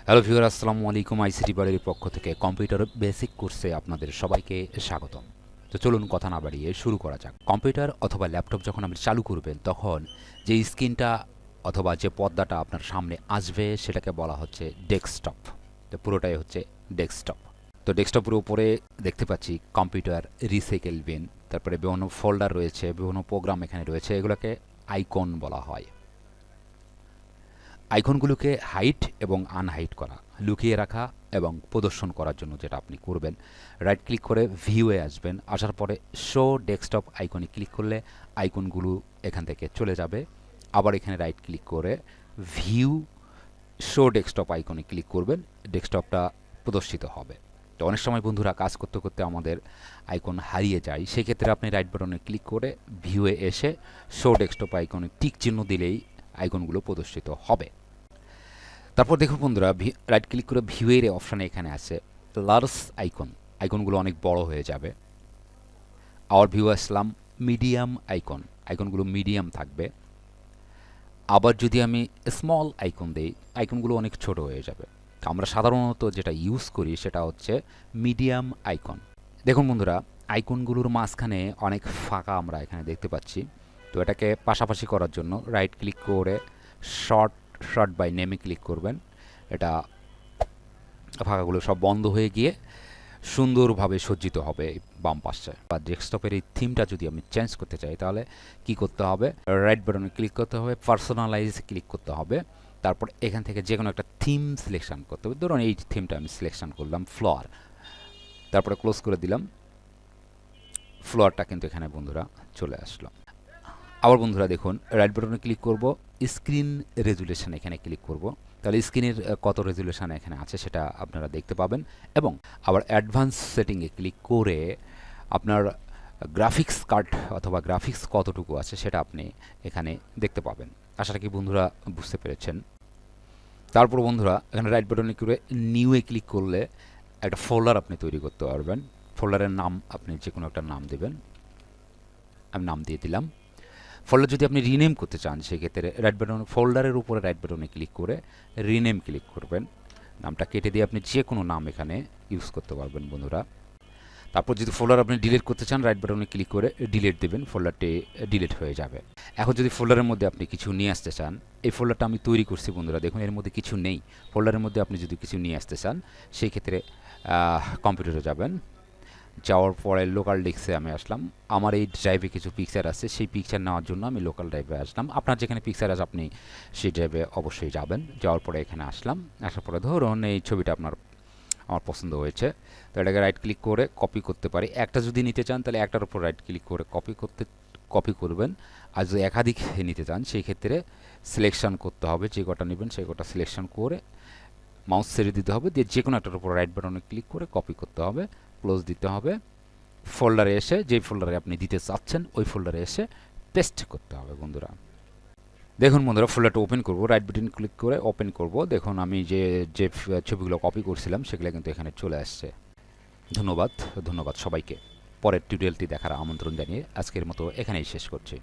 Hello viewer, আসসালামু আলাইকুম। ICT বাড়ির পক্ষ থেকে কম্পিউটার বেসিক কোর্সে আপনাদের সবাইকে স্বাগতম। তো চলুন কথা না বাড়িয়ে শুরু করা যাক। কম্পিউটার অথবা ল্যাপটপ যখন আপনি চালু করবেন তখন যে স্ক্রিনটা অথবা যে পর্দাটা আপনার সামনে আসবে সেটাকে বলা হচ্ছে ডেস্কটপ। তো পুরোটাই হচ্ছে ডেস্কটপ। তো ডেস্কটপের উপরে দেখতে পাচ্ছি কম্পিউটার, রিসাইকেল বিন, তারপরে বিভিন্ন ফোল্ডার রয়েছে, বিভিন্ন প্রোগ্রাম এখানে রয়েছে, এগুলোকে আইকন বলা হয়। আইকনগুলোকে হাইট এবং আনহাইট করা, লুকিয়ে রাখা এবং প্রদর্শন করার জন্য যেটা আপনি করবেন, রাইট ক্লিক করে ভিউয়ে আসবেন। আসার পরে শো ডেস্কটপ আইকনে ক্লিক করলে আইকনগুলো এখান থেকে চলে যাবে। আবার এখানে রাইট ক্লিক করে ভিউ শো ডেস্কটপ আইকনে ক্লিক করবেন, ডেস্কটপটা প্রদর্শিত হবে। তো অনেক সময় বন্ধুরা কাজ করতে করতে আমাদের আইকন হারিয়ে যায়, সেক্ষেত্রে আপনি রাইট বাটনে ক্লিক করে ভিউয়ে এসে শো ডেস্কটপ আইকনে টিক চিহ্ন দিলেই আইকনগুলো প্রদর্শিত হবে। তারপর দেখুন বন্ধুরা, রাইট ক্লিক করে ভিউয়ের অপশানে এখানে আছে লার্জ আইকন, আইকনগুলো অনেক বড় হয়ে যাবে। আবার ভিউ আসলাম মিডিয়াম আইকন, আইকনগুলো মিডিয়াম থাকবে। আবার যদি আমি স্মল আইকন দিই, আইকনগুলো অনেক ছোট হয়ে যাবে। আমরা সাধারণত যেটা ইউজ করি সেটা হচ্ছে মিডিয়াম আইকন। দেখুন বন্ধুরা, আইকনগুলোর মাঝখানে অনেক ফাঁকা আমরা এখানে দেখতে পাচ্ছি। তো এটাকে পাশাপাশি করার জন্য রাইট ক্লিক করে শর্ট বাই নেমে ক্লিক করবেন। এটা ফাঁকাগুলো সব বন্ধ হয়ে গিয়ে সুন্দরভাবে সজ্জিত হবে বাম পাশে। বা ডেস্কটপের এই থিমটা যদি আমি চেঞ্জ করতে চাই তাহলে কি করতে হবে, রাইট বাটনে ক্লিক করতে হবে, পার্সোনালাইজ ক্লিক করতে হবে। তারপর এখান থেকে যে কোনো একটা থিম সিলেকশন করতে হবে। ধরুন এই থিমটা আমি সিলেকশন করলাম ফ্লোয়ার, তারপরে ক্লোজ করে দিলাম। ফ্লোয়ারটা কিন্তু এখানে বন্ধুরা চলে আসলো। আবার বন্ধুরা দেখুন, রাইট বাটনে ক্লিক করব, স্ক্রিন রেজুলেশন এখানে ক্লিক করব, তাহলে স্ক্রিনের কত রেজুলেশন এখানে আছে সেটা আপনারা দেখতে পাবেন। এবং আবার অ্যাডভান্স সেটিংয়ে ক্লিক করে আপনার গ্রাফিক্স কার্ড অথবা গ্রাফিক্স কতটুকু আছে সেটা আপনি এখানে দেখতে পাবেন। আশা রাখি বন্ধুরা বুঝতে পেরেছেন। তারপর বন্ধুরা এখানে রাইট বাটনে করে নিউয়ে ক্লিক করলে একটা ফোল্ডার আপনি তৈরি করতে পারবেন। ফোল্ডারের নাম আপনি যে কোনো একটা নাম দেবেন, আমি নাম দিয়ে দিলাম। ফোল্ডার যদি আপনি রিনেম করতে চান সেক্ষেত্রে রাইট বাটন, ফোল্ডারের উপরে রাইট বাটনে ক্লিক করে রিনেম ক্লিক করবেন। নামটা কেটে দিয়ে আপনি যে কোনো নাম এখানে ইউজ করতে পারবেন বন্ধুরা। তারপর যদি ফোল্ডার আপনি ডিলিট করতে চান রাইট বাটনে ক্লিক করে ডিলিট দেবেন, ফোল্ডারটি ডিলিট হয়ে যাবে। এখন যদি ফোল্ডারের মধ্যে আপনি কিছু নিয়ে আসতে চান, এই ফোল্ডারটা আমি তৈরি করছি বন্ধুরা, দেখুন এর মধ্যে কিছু নেই। ফোল্ডারের মধ্যে আপনি যদি কিছু নিয়ে আসতে চান সেই ক্ষেত্রে কম্পিউটারে যাবেন, যাওয়ার পরে লোকাল ডিস্কে আমি আসলাম। আমার এই ড্রাইভে কিছু পিকচার আছে, সেই পিকচার নেওয়ার জন্য আমি লোকাল ড্রাইভে আসলাম। আপনার যেখানে পিকচার আছে আপনি সেই ড্রাইভে অবশ্যই যাবেন। যাওয়ার পরে এখানে আসলাম, আসার পরে ধরুন এই ছবিটা আমার পছন্দ হয়েছে, তো এটাকে রাইট ক্লিক করে কপি করতে পারি। একটা যদি নিতে চান তাহলে একটার উপর রাইট ক্লিক করে কপি করবেন। আর যদি একাধিক নিতে চান সেই ক্ষেত্রে সিলেকশন করতে হবে, যে কটা নেবেন সেই কটা সিলেকশন করে মাউস ছেড়ে দিতে হবে, দিয়ে যে কোনো একটার উপর রাইট বাটনে ক্লিক করে কপি করতে হবে, ক্লোজ দিতে হবে। ফোল্ডারে এসে যেই ফোল্ডারে আপনি দিতে চাচ্ছেন ওই ফোল্ডারে এসে পেস্ট করতে হবে বন্ধুরা। দেখুন বন্ধুরা, ফোল্ডারটা ওপেন করব, রাইট বাটন ক্লিক করে ওপেন করব। দেখুন আমি যে ছবিগুলো কপি করছিলাম সেগুলো কিন্তু এখানে চলে আসছে। ধন্যবাদ সবাইকে। পরের টিউটোরিয়ালটি দেখার আমন্ত্রণ জানিয়ে আজকের মতো এখানেই শেষ করছি।